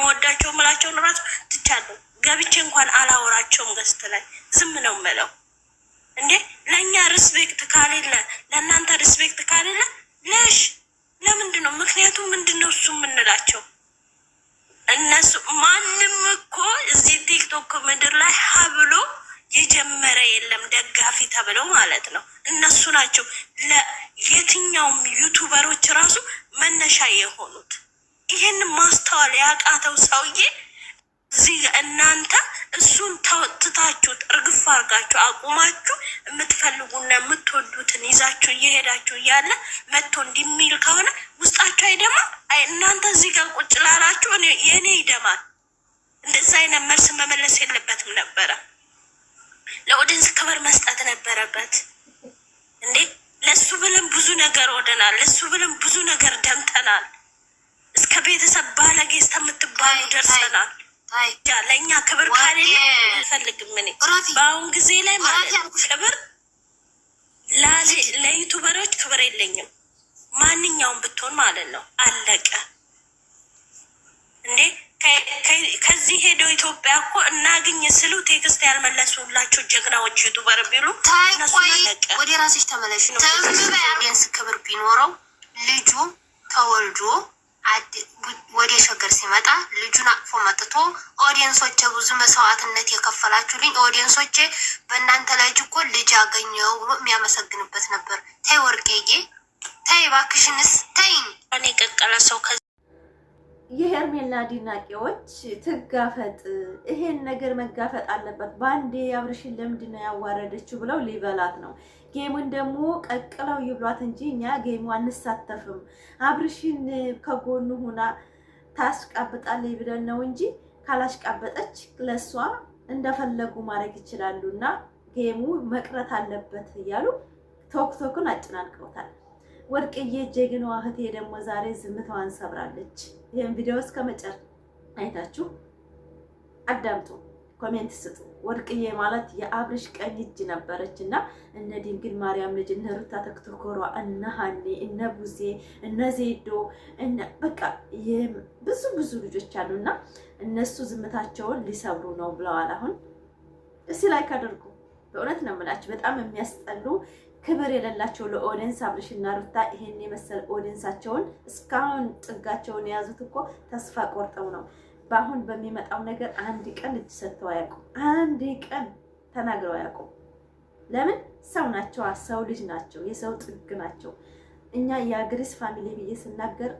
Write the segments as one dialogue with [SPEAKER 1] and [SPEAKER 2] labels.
[SPEAKER 1] ወዳቸው ምላቸውን ራሱ ትቻለሁ። ገብቼ እንኳን አላወራቸውም። ገስት ላይ ዝም ነው የምለው። እንዴ ለእኛ ሪስፔክት ካሌለ ለእናንተ ሪስፔክት ካሌለ ለምንድን ነው? ምክንያቱም ምንድን ነው እሱ የምንላቸው እነሱ ማንም እኮ እዚህ ቲክቶክ ምድር ላይ ሀብሎ የጀመረ የለም ደጋፊ ተብለው ማለት ነው። እነሱ ናቸው ለየትኛውም ዩቱበሮች ራሱ መነሻ የሆኑት። ይህን ማስተዋል ያቃተው ሰውዬ እዚህ እናንተ እሱን ተወጥታችሁት እርግፍ አርጋችሁ አቁማችሁ የምትፈልጉና የምትወዱትን ይዛችሁ እየሄዳችሁ እያለ መጥቶ እንዲሚል ከሆነ ውስጣችሁ አይደማ? እናንተ እዚህ ጋር ቁጭ ላላችሁ የእኔ ይደማል። እንደዛ አይነት መልስ መመለስ የለበትም ነበረ። ለኦዲንስ ክብር መስጠት ነበረበት እንዴ። ለሱ ብለን ብዙ ነገር ወደናል። ለሱ ብለን ብዙ ነገር ደምተናል። እስከ ቤተሰብ ባለጌ እስከምትባሉ ደርሰናል። ለእኛ ክብር ካሌለ አልፈልግም። እኔ በአሁን ጊዜ ላይ ማለት ክብር ለዩቱበሮች ክብር የለኝም። ማንኛውም ብትሆን ማለት ነው። አለቀ እንዴ። ከዚህ ሄደው ኢትዮጵያ እኮ እናግኝ ስሉ ቴክስት ያልመለሱላቸው ጀግናዎች ዩቱበር ቢሉ
[SPEAKER 2] ወደ ራስሽ ተመለሽ ነው። ቢያንስ ክብር ቢኖረው ልጁ ተወልዶ ወደ ሸገር ሲመጣ ልጁን አቅፎ መጥቶ ኦዲየንሶቼ ብዙ መስዋዕትነት የከፈላችሁልኝ ኦዲየንሶቼ በእናንተ ላይ እኮ ልጅ አገኘው ብሎ የሚያመሰግንበት ነበር። ተይ ወርቄዬ ተይ እባክሽንስ ተይኝ።
[SPEAKER 1] እኔ ቀቀለ ሰው
[SPEAKER 3] የሄርሜላ አድናቂዎች ትጋፈጥ፣ ይሄን ነገር መጋፈጥ አለበት። ባንዴ አብርሽን ለምንድን ነው ያዋረደችው ብለው ሊበላት ነው። ጌሙን ደግሞ ቀቅለው ይብሏት እንጂ እኛ ጌሙ አንሳተፍም። አብርሽን ከጎኑ ሆና ታስቃብጣለች ብለን ነው እንጂ ካላሽቃበጠች ለሷ እንደፈለጉ ማድረግ ይችላሉና ጌሙ መቅረት አለበት እያሉ ቶክቶክን አጨናንቀውታል። ወርቅዬ ጀግናዋ እህቴ ደግሞ ዛሬ ዝምታዋን ሰብራለች። ይሄን ቪዲዮ እስከ መጨረሻ አይታችሁ አዳምጡ፣ ኮሜንት ስጡ። ወርቅዬ ማለት የአብርሽ ቀኝ እጅ ነበረችና እነ ድንግል ማርያም ልጅ እነ ሩታ ተክቶኮሯ እነ ሀኔ እነ ቡዜ እነ ዜዶ እነ በቃ ብዙ ልጆች አሉና እነሱ ዝምታቸውን ሊሰብሩ ነው ብለዋል። አሁን እስኪ ላይክ አድርጉ። በእውነት ነው የምላችሁ በጣም የሚያስጠሉ ክብር የሌላቸው ለኦዲየንስ አብርሽና ሩታ ይሄን የመሰለ ኦዲየንሳቸውን እስካሁን ጥጋቸውን የያዙት እኮ ተስፋ ቆርጠው ነው። በአሁን በሚመጣው ነገር አንድ ቀን እጅ ሰጥተው አያውቁም። አንድ ቀን ተናግረው አያውቁም። ለምን? ሰው ናቸው፣ ሰው ልጅ ናቸው፣ የሰው ጥግ ናቸው። እኛ የአግሪስ ፋሚሊ ብዬ ስናገር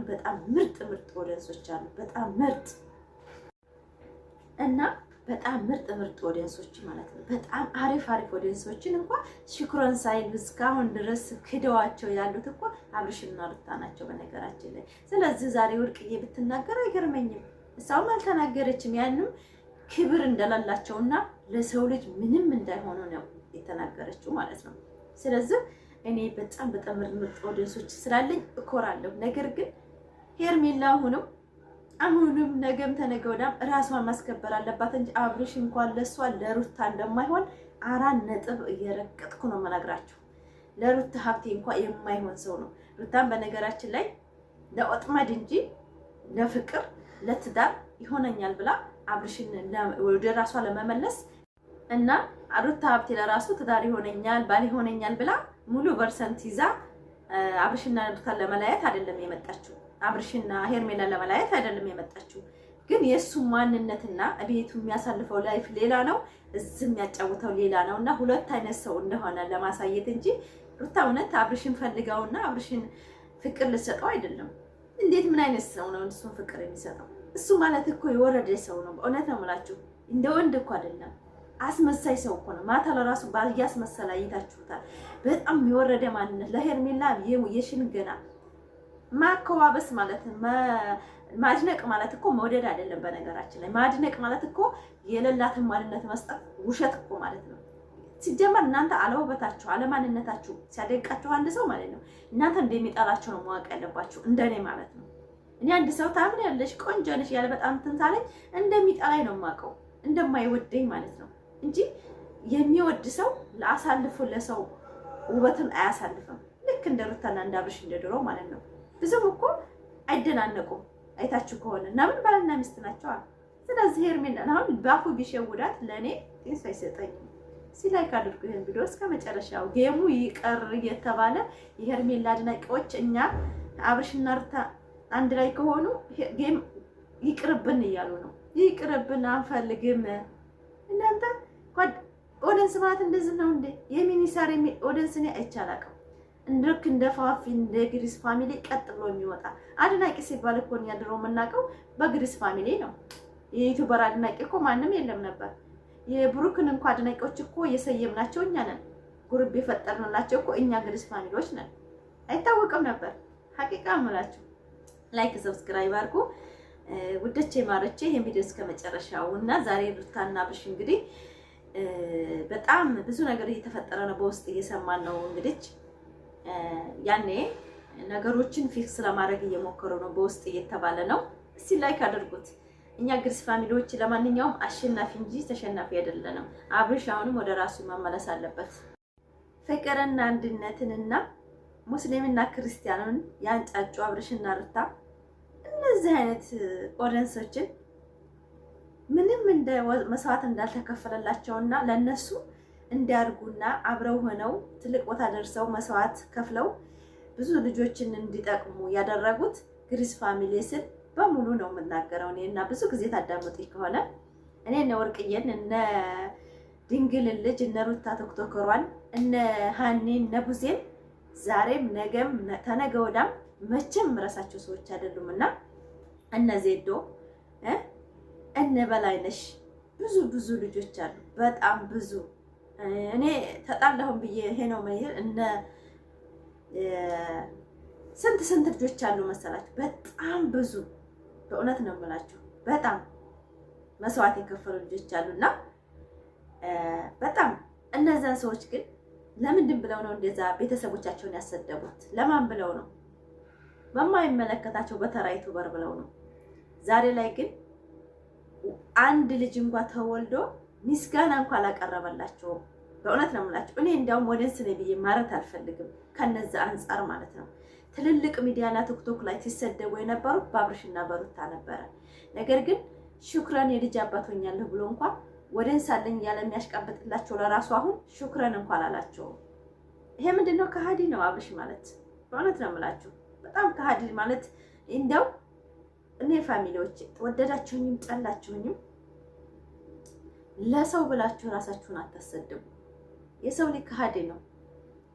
[SPEAKER 3] በጣም ምርጥ ኦዲየንሶች አሉ። በጣም ምርጥ እና በጣም ምርጥ ኦዲየንሶች ማለት ነው። በጣም አሪፍ ኦዲየንሶችን እንኳን ሽክሮን ሳይል እስካሁን ድረስ ክደዋቸው ያሉት እኮ አብርሽና ሩታ ናቸው በነገራችን ላይ። ስለዚህ ዛሬ ወርቅዬ ብትናገር አይገርመኝም። እሷም አልተናገረችም። ያንም ክብር እንደላላቸውና ለሰው ልጅ ምንም እንዳይሆኑ ነው የተናገረችው ማለት ነው። ስለዚህ እኔ በጣም ምርጥ ኦዲየንሶች ስላለኝ እኮራለሁ። ነገር ግን ሄርሜላ አሁንም ነገም ተነገ ወዲያም ራሷን ማስከበር አለባት እንጂ አብርሽ እንኳን ለሷ ለሩታ እንደማይሆን 4 ነጥብ እየረቀጥኩ ነው የምነግራችሁ። ለሩታ ሀብቴ እንኳን የማይሆን ሰው ነው። ሩታን በነገራችን ላይ ለኦጥመድ እንጂ ለፍቅር ለትዳር ይሆነኛል ብላ አብርሽን ወደ ራሷ ለመመለስ እና ሩታ ሀብቴ ለራሱ ትዳር ይሆነኛል ባል ይሆነኛል ብላ ሙሉ ፐርሰንት ይዛ አብርሽና ሩታን ለመለያየት አይደለም የመጣችው። አብርሽና ሄርሜላ ለመለያየት አይደለም የመጣችው። ግን የሱ ማንነትና ቤቱ የሚያሳልፈው ላይፍ ሌላ ነው፣ እዚህ የሚያጫውተው ሌላ ነውና ሁለት አይነት ሰው እንደሆነ ለማሳየት እንጂ ሩታ እውነት አብርሽን ፈልጋውና አብርሽን ፍቅር ልሰጠው አይደለም። እንዴት ምን አይነት ሰው ነው እሱን ፍቅር የሚሰጠው? እሱ ማለት እኮ የወረደ ሰው ነው። እውነት ነው የምላችሁ፣ እንደ ወንድ እኮ አይደለም፣ አስመሳይ ሰው እኮ ነው። ማታ ለራሱ ባያስመሰላ አይታችሁታል። በጣም የወረደ ማንነት ለሄርሜላ የሽንገና ማከዋበስ ማለት ማድነቅ ማለት እኮ መውደድ አይደለም። በነገራችን ላይ ማድነቅ ማለት እኮ የሌላትን ማንነት መስጠት ውሸት እኮ ማለት ነው። ሲጀመር እናንተ አለውበታችሁ አለማንነታችሁ ሲያደንቃችሁ አንድ ሰው ማለት ነው እናንተ እንደሚጣላችሁ ነው ማወቅ ያለባችሁ፣ እንደኔ ማለት ነው። እኔ አንድ ሰው ታምሪያለሽ ቆንጆ ነሽ ያለ በጣም ትንታለኝ እንደሚጣላኝ ነው የማውቀው፣ እንደማይወደኝ ማለት ነው እንጂ የሚወድ ሰው ለአሳልፎ ለሰው ውበትን አያሳልፍም። ልክ እንደ ሩታና እንደ አብርሽ እንደድሮ ማለት ነው። ብዙም እኮ አይደናነቁም። አይታችሁ ከሆነ እና ምን ባልና ሚስት ናቸው። ስለዚህ ሄርሜላን አሁን ባፉ ቢሸውዳት ለኔ ጤንስ አይሰጠኝም። ላይክ አድርጉ ይሄን ቪዲዮ እስከ መጨረሻው። ጌሙ ይቀር እየተባለ የሄርሜላ አድናቂዎች እኛ አብርሽና ሩታ አንድ ላይ ከሆኑ ጌም ይቅርብን እያሉ ነው። ይቅርብን አንፈልግም። እናንተ ኦዲየንስ ማለት እንደዚህ ነው እንዴ? የሚኒሳር ኦዲየንስ ነው አይቻላቀው እንድክ እንደ ፋፊ እንደ ግሪስ ፋሚሊ ቀጥ ብሎ የሚወጣ አድናቂ ሲባል እኮ ነው ያድረው የምናውቀው በግሪስ ፋሚሊ ነው። የዩቲዩበር አድናቂ እኮ ማንም የለም ነበር። የብሩክን እንኳን አድናቂዎች እኮ የሰየምናቸው እኛ ነን። ግሩፕ የፈጠርንላቸው እኮ እኛ ግሪስ ፋሚሊዎች ነን። አይታወቅም ነበር። ሐቂቃ አምላችሁ ላይክ ሰብስክራይብ አድርጉ ውደቼ ማረቼ። ይሄን ቪዲዮ እስከ መጨረሻው እና ዛሬ ሩታና አብርሽ እንግዲህ በጣም ብዙ ነገር እየተፈጠረ ነው። በውስጥ እየሰማን ነው። እንግዲህ ያኔ ነገሮችን ፊክስ ለማድረግ እየሞከሩ ነው። በውስጥ እየተባለ ነው። እስቲ ላይክ አድርጉት። እኛ ግሪስ ፋሚሊዎች ለማንኛውም አሸናፊ እንጂ ተሸናፊ አይደለንም። አብርሽ አሁንም ወደ ራሱ መመለስ አለበት። ፍቅርና አንድነትንና ሙስሊምና ክርስቲያኑን ያንጫጩ አብርሽና ሩታ እነዚህ አይነት ኦዲየንሶችን ምንም እንደ መስዋዕት እንዳልተከፈለላቸውና ለነሱ እንዲያርጉና አብረው ሆነው ትልቅ ቦታ ደርሰው መስዋዕት ከፍለው ብዙ ልጆችን እንዲጠቅሙ ያደረጉት ግሪስ ፋሚሊ ስል በሙሉ ነው የምናገረው እኔና ብዙ ጊዜ ታዳምጡኝ ከሆነ እኔ እነ ወርቅዬን እነ ድንግል ልጅ እነ ሩታ ቶክቶከሯን እነ ሃኒ እነ ቡዜን ዛሬም ነገም ተነገ ወዳም መቼም ረሳቸው ሰዎች አይደሉምና እነ ዜዶ እነ በላይነሽ ብዙ ልጆች አሉ። በጣም ብዙ እኔ ተጣላሁም ብዬ ይሄ ነው ማለት እነ ስንት ልጆች አሉ መሰላችሁ? በጣም ብዙ በእውነት ነው የምላችሁ። በጣም መስዋዕት የከፈሉ ልጆች አሉና በጣም እነዛን ሰዎች ግን ለምንድን ብለው ነው እንደዛ ቤተሰቦቻቸውን ያሰደቡት? ለማን ብለው ነው? በማይመለከታቸው በተራ ዩቲዩበር ብለው ነው። ዛሬ ላይ ግን አንድ ልጅ እንኳን ተወልዶ ምስጋና እንኳን አላቀረበላቸውም። በእውነት ነው የምላችሁ። እኔ እንዲያውም ወደንስ ነኝ ብዬ ማለት አልፈልግም ከነዛ አንፃር ማለት ነው። ትልልቅ ሚዲያና ቲክቶክ ላይ ሲሰደቡ የነበሩት በአብርሽና በሩታ ነበረ። ነገር ግን ሹክራን የልጅ አባት ሆኛለሁ ብሎ እንኳን ወደንስ አለኝ ያለ የሚያሽቃብጥላቸው ለራሱ አሁን ሹክራን እንኳን አላላቸውም። ይሄ ምንድነው? ከሃዲ ነው አብርሽ ማለት። በእውነት ነው የምላችሁ። በጣም ከሃዲ ማለት እንደው እኔ ፋሚሊዎች ወደዳችሁኝም ጠላችሁኝም ለሰው ብላችሁ ራሳችሁን አታሰድቡ። የሰው ልጅ ከሃዲ ነው።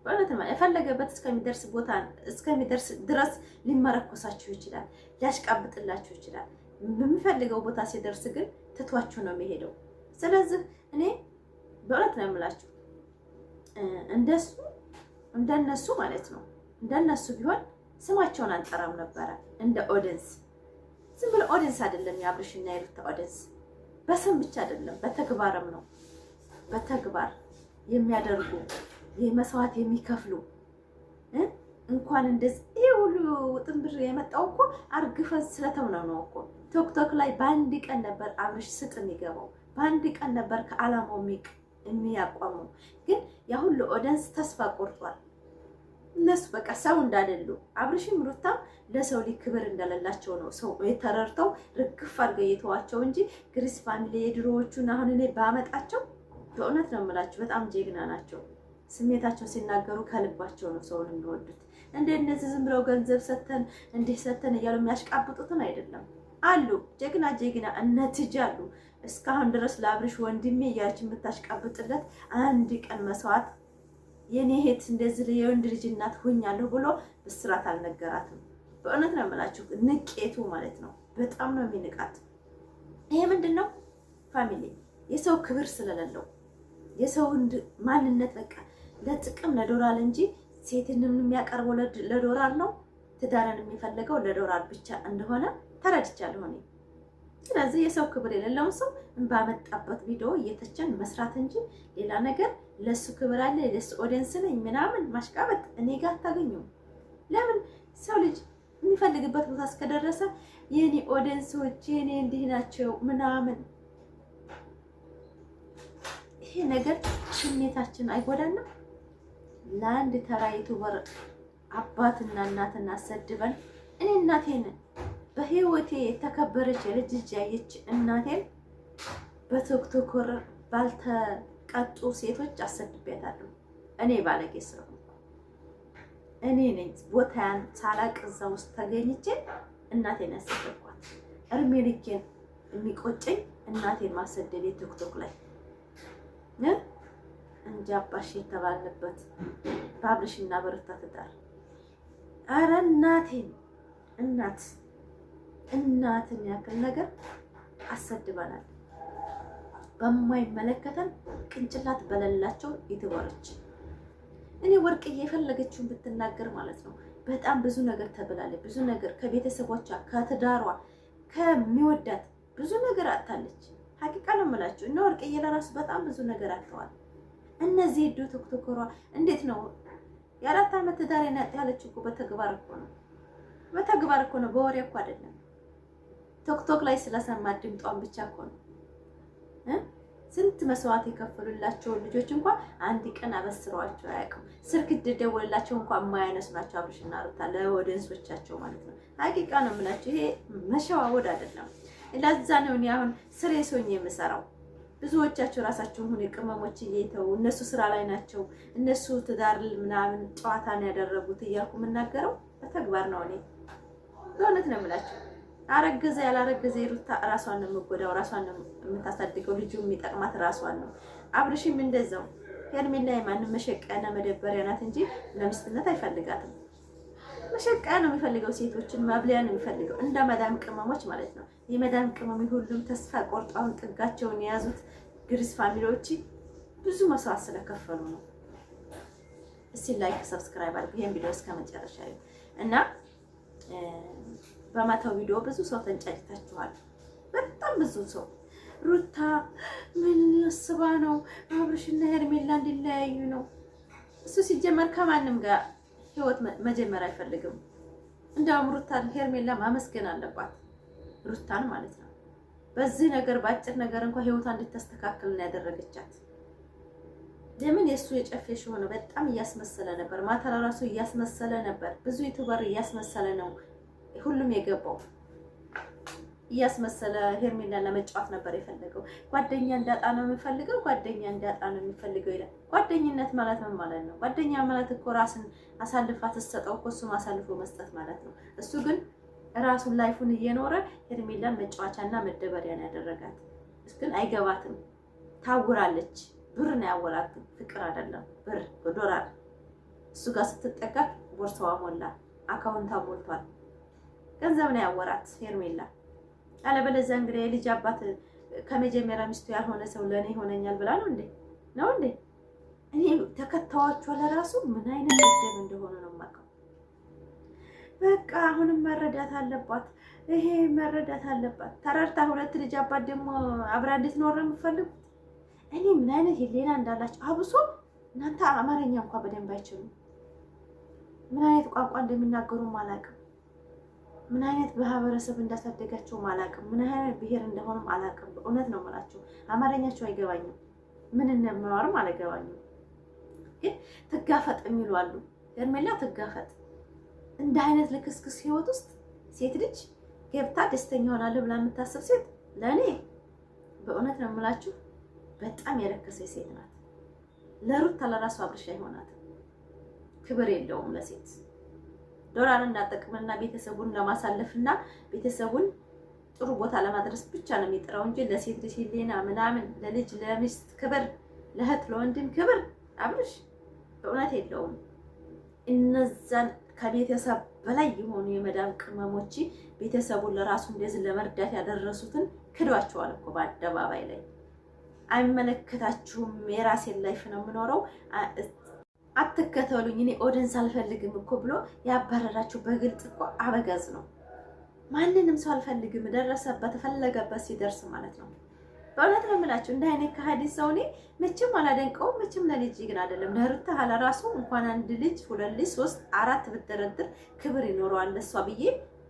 [SPEAKER 3] በእውነት ነው የፈለገበት እስከሚደርስ ቦታ እስከሚደርስ ድረስ ሊመረኮሳችሁ ይችላል፣ ሊያሽቃብጥላችሁ ይችላል። በሚፈልገው ቦታ ሲደርስ ግን ትቷችሁ ነው የሚሄደው። ስለዚህ እኔ በእውነት ነው የምላችሁ እንደነሱ ማለት ነው እንደነሱ ቢሆን ስማቸውን አንጠራም ነበረ። እንደ ኦዲየንስ ዝም ብሎ ኦዲየንስ አይደለም የአብርሽና የሩታ ኦዲየንስ በስም ብቻ አይደለም፣ በተግባርም ነው። በተግባር የሚያደርጉ የመስዋዕት የሚከፍሉ እንኳን እንደዚህ ይሄ ሁሉ ጥንብር የመጣው እኮ አርግፈን ስለተውነው ነው እኮ። ቲክቶክ ላይ በአንድ ቀን ነበር አብርሽ ስጥ የሚገባው፣ በአንድ ቀን ነበር ከዓላማው የሚያቋመው። ግን ያ ሁሉ ኦዲየንስ ተስፋ ቆርጧል። እነሱ በቃ ሰው እንዳደሉ አብርሽም ሩታም ለሰው ልጅ ክብር እንደሌላቸው ነው ሰው የተረርተው ርግፍ አድርገው እየተዋቸው እንጂ ግሪስ ፋሚሊ የድሮዎቹን አሁን እኔ ባመጣቸው በእውነት ነው የምላችሁ በጣም ጀግና ናቸው። ስሜታቸው ሲናገሩ ከልባቸው ነው ሰውን የሚወዱት። እንደ እነዚህ ዝም ብለው ገንዘብ ሰተን እንዲህ ሰተን እያሉ የሚያሽቃብጡትን አይደለም። አሉ ጀግና እነትጅ አሉ። እስካሁን ድረስ ለአብርሽ ወንድሜ እያለች የምታሽቃብጥለት አንድ ቀን መስዋዕት የኔ እህት እንደዚህ የወንድ ልጅ እናት ሆኛለሁ ብሎ ብስራት አልነገራትም። በእውነት ነው የምላችሁ ንቄቱ ማለት ነው። በጣም ነው የሚንቃት። ይሄ ምንድነው? ፋሚሊ የሰው ክብር ስለሌለው የሰው ማንነት በቃ ለጥቅም ለዶላር እንጂ ሴትንም የሚያቀርበው ለዶላር ነው። ትዳርን የሚፈልገው ለዶላር ብቻ እንደሆነ ተረድቻለሁ እኔ። ስለዚህ የሰው ክብር የሌለውን ሰው ባመጣበት ቪዲዮ እየተቸን መስራት እንጂ ሌላ ነገር ለሱ ክብር አለ ለሱ ኦዲየንስ ነኝ ምናምን ማሽቃበጥ እኔ ጋር አታገኙም። ለምን ሰው ልጅ የሚፈልግበት ቦታ እስከደረሰ የኔ ኦዲየንሶች የኔ እንዲህ ናቸው ምናምን ይሄ ነገር ስሜታችን አይጎዳንም? ለአንድ ተራ ዩቲዩበር አባትና እናትና አሰድበን እኔ እናቴን በህይወቴ የተከበረች የልጅ ልጅ ያየች እናቴን በቲክቶክ ባልተቀጡ ሴቶች አሰድቤያታለሁ። እኔ ባለጌ ስለሆንኩ እኔ ነኝ ቦታያን ሳላቅ እዛ ውስጥ ተገኝቼ እናቴን ያሰደብኳት። እርሜ ልኬን የሚቆጨኝ እናቴን ማሰደድ ቲክቶክ ላይ እንጂ አባሽ የተባለበት ባብልሽና በርታ ትዳር። አረ እናቴን እናትን ያክል ነገር አሰድበናል። በማይመለከተን ቅንጭላት በሌላቸው ዩቲዩበሮች። እኔ ወርቅዬ የፈለገችውን ብትናገር ማለት ነው በጣም ብዙ ነገር ተብላለች። ብዙ ነገር ከቤተሰቦቿ ከትዳሯ ከሚወዳት ብዙ ነገር አጥታለች። ሀቂቃ ነው የምላችሁ። እና ወርቅዬ ለራሱ በጣም ብዙ ነገር አጥተዋል። እነዚህ ሄዱ ቲክቶከሯ እንዴት ነው የ4 ዓመት ትዳር ያለች እኮ በተግባር እኮ ነው። በተግባር እኮ ነው፣ በወሬ እኮ አይደለም። ቲክቶክ ላይ ስለሰማት ድምጧን ብቻ እኮ ነው። ስንት መስዋዕት የከፈሉላቸው ልጆች እንኳን አንድ ቀን አበስረዋቸው አያውቅም። ስልክ ደውልላቸው እንኳን የማያነሱ ናቸው አብርሽና ሩታ ለወደንሶቻቸው ማለት ነው። ሀቂቃ ነው የምላቸው። ይሄ መሸዋወድ አይደለም። ለዛ ነው እኔ አሁን ስሬ ሶኝ የምሰራው። ብዙዎቻቸው ራሳቸውን ሁኔ ቅመሞች እየተው እነሱ ስራ ላይ ናቸው፣ እነሱ ትዳር ምናምን ጨዋታ ነው ያደረጉት እያልኩ የምናገረው በተግባር ነው። እኔ በእውነት ነው የምላቸው። አረገዘ ያላረገዘ ሩታ ራሷን ነው የምትጎዳው፣ ራሷን ነው የምታሳድገው። ልጁ የሚጠቅማት ራሷን ነው። አብርሽም እንደዛው። ሄርሜላ የማንም መሸቀያና መደበሪያ ናት እንጂ ለሚስትነት አይፈልጋትም። መሸቀያ ነው የሚፈልገው፣ ሴቶችን ማብለያ ነው የሚፈልገው። እንደ መዳም ቅመሞች ማለት ነው። የመዳም ቅመም ሁሉም ተስፋ ቆርጣውን ጥጋቸውን የያዙት ግሪስ ፋሚሊዎች ብዙ መስዋዕት ስለከፈሉ ነው። እስቲ ላይክ ሰብስክራይብ አድርጉ ይሄን ቪዲዮ እስከ መጨረሻ እና በማታው ቪዲዮ ብዙ ሰው ተንጫጭታችኋል። በጣም ብዙ ሰው ሩታ ምን ያስባ ነው አብርሽና ሄርሜላ እንዲለያዩ ነው። እሱ ሲጀመር ከማንም ጋር ህይወት መጀመር አይፈልግም። እንደውም ሩታን ሄርሜላ ማመስገን አለባት፣ ሩታን ማለት ነው። በዚህ ነገር ባጭር ነገር እንኳን ህይወቷን እንድታስተካክል ነው ያደረገቻት። ለምን የሱ የጨፌሽ ሆነ በጣም እያስመሰለ ነበር። ማታ ለራሱ እያስመሰለ ነበር። ብዙ ዩቲዩበር እያስመሰለ ነው ሁሉም የገባው እያስመሰለ ሄርሜላን ለመጫወት ነበር የፈለገው። ጓደኛ እንዳጣ ነው የሚፈልገው፣ ጓደኛ እንዳጣ ነው የሚፈልገው ይላል። ጓደኝነት ማለት ምን ማለት ነው? ጓደኛ ማለት እኮ ራስን አሳልፋ ትሰጠው እኮ እሱም አሳልፎ መስጠት ማለት ነው። እሱ ግን ራሱን ላይፉን እየኖረ ሄርሜላን መጫወቻና መደበሪያ ነው ያደረጋት። ግን አይገባትም፣ ታውራለች። ብር ነው ያወራት፣ ፍቅር አይደለም። ብር በዶላር እሱ ጋር ስትጠጋ ቦርሳዋ ሞላ፣ አካውንቷ ሞልቷል። ገንዘብ ነው ያወራት ሄርሜላ። አለበለዚያ እንግዲህ የልጅ አባት ከመጀመሪያ ሚስቱ ያልሆነ ሰው ለኔ ይሆነኛል ብላ ነው እንዴ? ነው እንዴ? እኔ ተከታዮቿ ለራሱ ምን አይነት ደም እንደሆነ ነው የማውቀው። በቃ አሁንም መረዳት አለባት፣ ይሄ መረዳት አለባት። ተረድታ ሁለት ልጅ አባት ደግሞ አብራ እንድትኖር ነው የምፈልጉት። እኔ ምን አይነት ሌላ እንዳላችሁ አብሶ እናንተ አማርኛ እንኳን በደንብ አይችሉም። ምን አይነት ቋንቋ እንደሚናገሩም አላውቅም። ምን አይነት ማህበረሰብ እንዳሳደጋቸውም አላውቅም። ምን አይነት ብሔር እንደሆነም አላውቅም። በእውነት ነው የምላቸው። አማርኛቸው አይገባኝም። ምን እንደማወራም አልገባኝም። ግን ትጋፈጥ የሚሉ አሉ። ሄርሜላ ትጋፈጥ። እንደ አይነት ልክስክስ ህይወት ውስጥ ሴት ልጅ ገብታ ደስተኛ ሆናለሁ ብላ የምታስብ ሴት ለእኔ በእውነት ነው የምላችሁ በጣም የረከሰች ሴት ናት። ለሩታ ለራሱ አብርሻ አይሆናትም። ክብር የለውም ለሴት። ዶላር እንዳጠቅምና ቤተሰቡን ለማሳለፍና ቤተሰቡን ጥሩ ቦታ ለማድረስ ብቻ ነው የሚጥረው እንጂ ለሴት ልጅ ሄሌና ምናምን ለልጅ ለሚስት ክብር፣ ለእህት ለወንድም ክብር አብርሽ በእውነት የለውም። እነዛን ከቤተሰብ በላይ የሆኑ የመዳም ቅመሞች ቤተሰቡን ለራሱ እንደዚህ ለመርዳት ያደረሱትን ክዷቸዋል እኮ በአደባባይ ላይ። አይመለከታችሁም፣ የራሴን ላይፍ ነው የምኖረው፣ አትከተሉኝ፣ እኔ ኦዲየንስ አልፈልግም እኮ ብሎ ያባረራችሁ በግልጽ እኮ አበጋዝ ነው። ማንንም ሰው አልፈልግም፣ ደረሰበት ፈለገበት ሲደርስ ማለት ነው። በእውነት ነው የምላችሁ እንደ አይነት ከሀዲ ሰው እኔ መቼም አላደንቀውም። መቼም ለልጅ ግን አይደለም ለሩታ ለራሱ እንኳን አንድ ልጅ 2 ልጅ 3 4 ብትደረድር ክብር ይኖረዋል ለሷ ብዬ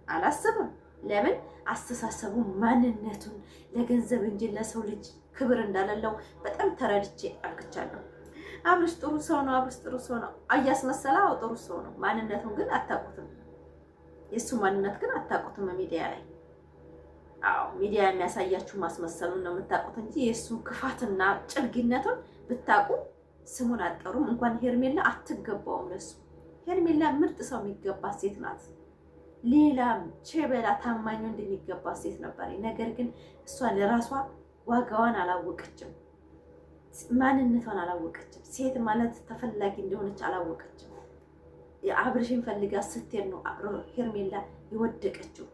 [SPEAKER 3] አላስብም። ለምን አስተሳሰቡ ማንነቱን ለገንዘብ እንጂ ለሰው ልጅ ክብር እንዳለለው በጣም ተረድቼ አልክቻለሁ። አብርሽ ጥሩ ሰው ነው፣ አብርሽ ጥሩ ሰው ነው እያስመሰለ ጥሩ ሰው ነው። ማንነቱን ግን አታውቁትም። የእሱ ማንነት ግን አታውቁትም ሚዲያ ላይ። አዎ ሚዲያ የሚያሳያችሁ ማስመሰሉን ነው የምታውቁት እንጂ የእሱ ክፋትና ጭልግነቱን ብታውቁ ስሙን አትጠሩም። እንኳን ሄርሜላ አትገባውም ለሱ። ሄርሜላ ምርጥ ሰው የሚገባት ሴት ናት። ሌላም ቼበላ ታማኝ እንደሚገባት ሴት ነበር። ነገር ግን እሷ ለራሷ ዋጋዋን አላወቀችም፣ ማንነቷን አላወቀችም። ሴት ማለት ተፈላጊ እንደሆነች አላወቀችም። የአብርሽን ፈልጋ ስትሄድ ነው ሄርሜላ የወደቀችው።